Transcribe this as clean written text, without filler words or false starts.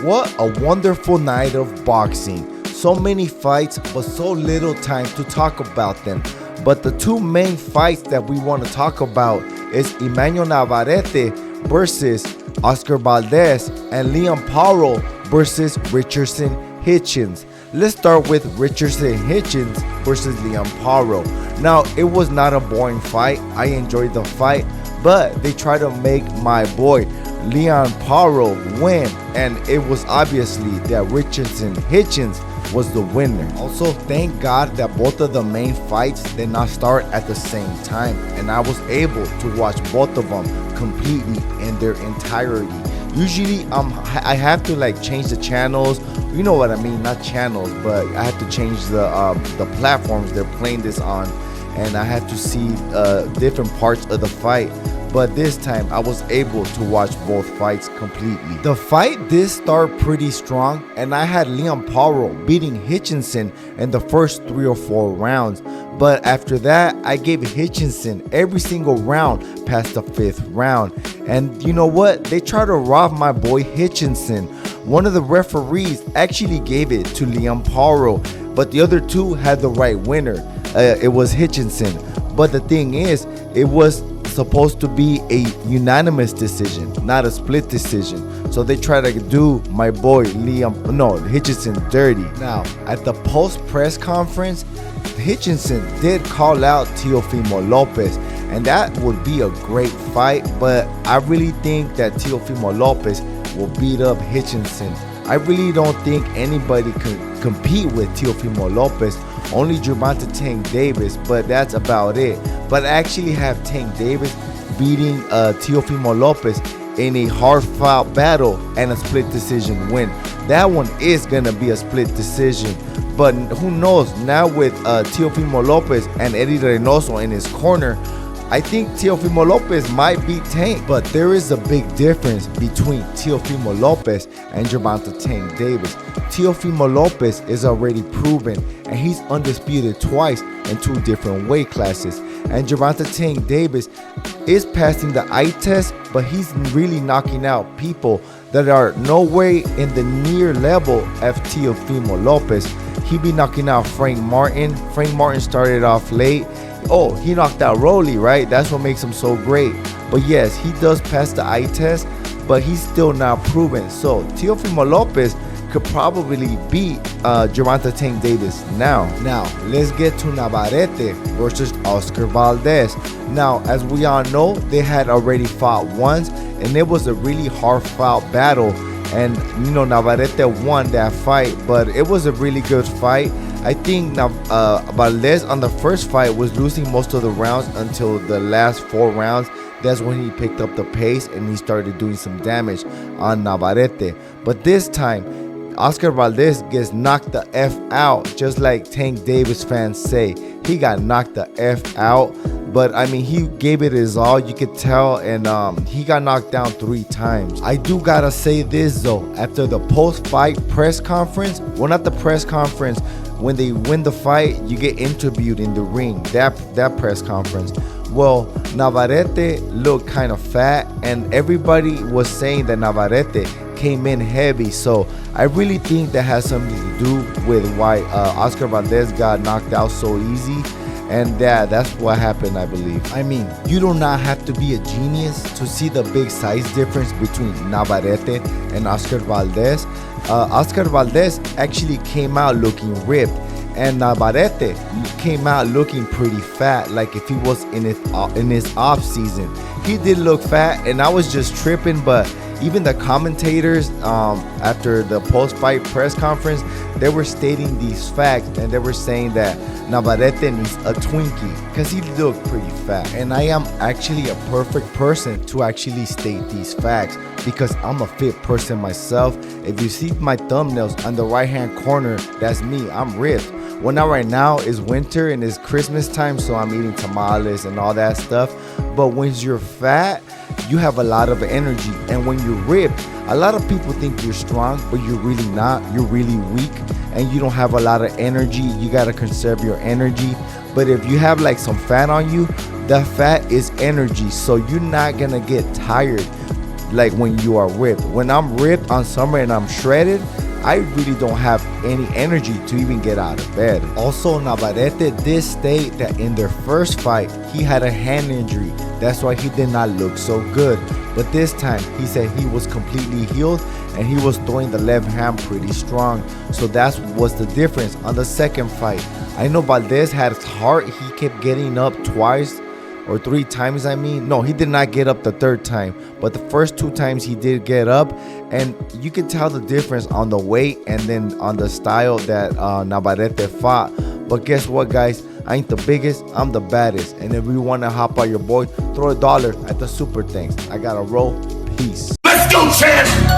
What a wonderful night of boxing. So many fights, but so little time to talk about them. But the two main fights that we want to talk about is Emmanuel Navarrete versus Oscar Valdez and Leon Paro versus Richardson Hitchins. Let's start with Richardson Hitchins versus Leon Paro. Now, it was not a boring fight. I enjoyed the fight, but they tried to make my boy Leon Paro win, and it was obviously that Richardson Hitchins was the winner. Also, thank God that both of the main fights did not start at the same time, and I was able to watch both of them completely in their entirety. Usually I have to change the channels, you know what I mean, not channels, but I have to change the platforms they're playing this on, and I have to see different parts of the fight. But this time I was able to watch both fights completely. The fight did start pretty strong, and I had Leon Paro beating Hitchison in the first 3 or 4 rounds. But after that, I gave Hitchison every single round past the 5th round. And you know what? They tried to rob my boy Hitchison. One of the referees actually gave it to Leon Paro, but the other two had the right winner. It was Hitchison. But the thing is, it was supposed to be a unanimous decision, not a split decision. So they try to do my boy Hitchison dirty. Now, at the post press conference, Hitchison did call out Teofimo Lopez, and that would be a great fight, but I really think that Teofimo Lopez will beat up Hitchison. I really don't think anybody can compete with Teofimo Lopez. Only Gervonta Tank Davis, but that's about it. But I actually have Tank Davis beating Teofimo Lopez in a hard-fought battle and a split decision win. That one is gonna be a split decision, but who knows? Now with Teofimo Lopez and Eddie Reynoso in his corner, I think Teofimo Lopez might beat Tank, but there is a big difference between Teofimo Lopez and Gervonta Tank Davis. Teofimo Lopez is already proven, and he's undisputed twice in 2 different weight classes. And Gervonta Tank Davis is passing the eye test, but he's really knocking out people that are no way in the near level of Teofimo Lopez. He be knocking out Frank Martin. Frank Martin started off late. Oh, he knocked out Rolly, right? That's what makes him so great. But yes, he does pass the eye test, but he's still not proven. So Teofimo Lopez could probably beat Gervonta Tank Davis now. Now, let's get to Navarrete versus Oscar Valdez. Now, as we all know, they had already fought once, and it was a really hard-fought battle. And, Navarrete won that fight, but it was a really good fight. I think Valdez on the first fight was losing most of the rounds until the last 4 rounds. That's when he picked up the pace and he started doing some damage on Navarrete. But this time, Oscar Valdez gets knocked the F out, just like Tank Davis fans say. He got knocked the F out, but I mean, he gave it his all, you could tell, and he got knocked down 3 times. I do gotta say this though, after the post-fight press conference, well, not the press conference, when they win the fight, you get interviewed in the ring, that press conference. Well, Navarrete looked kind of fat, and everybody was saying that Navarrete came in heavy, so I really think that has something to do with why Oscar Valdez got knocked out so easy, and that's what happened, I believe. I mean, you do not have to be a genius to see the big size difference between Navarrete and Oscar Valdez. Oscar Valdez actually came out looking ripped, and Navarrete came out looking pretty fat, like if he was in his off season. He did look fat, and I was just tripping, but even the commentators after the post-fight press conference, they were stating these facts, and they were saying that Navarrete needs a Twinkie because he looked pretty fat. And I am actually a perfect person to actually state these facts because I'm a fit person myself. If you see my thumbnails on the right hand corner, that's me. I'm ripped. Well, now right now is winter and it's Christmas time, so I'm eating tamales and all that stuff. But when you're fat, you have a lot of energy, and when you're ripped, a lot of people think you're strong, but you're really not. You're really weak, and you don't have a lot of energy. You gotta conserve your energy. But if you have like some fat on you, that fat is energy, so you're not gonna get tired. like when you are ripped. When I'm ripped on summer and I'm shredded, I really don't have any energy to even get out of bed. Also, Navarrete did state that in their first fight, he had a hand injury. That's why he did not look so good. But this time, he said he was completely healed and he was throwing the left hand pretty strong. So that was the difference on the second fight. I know Valdez had his heart. He kept getting up twice or 3 times. No, he did not get up the third time, but the first 2 times he did get up, and you can tell the difference on the weight and then on the style that Navarrete fought. But guess what, guys? I ain't the biggest, I'm the baddest. And if you want to hop out your boy, throw $1 at the super thanks. I gotta roll. Peace. Let's go, champ!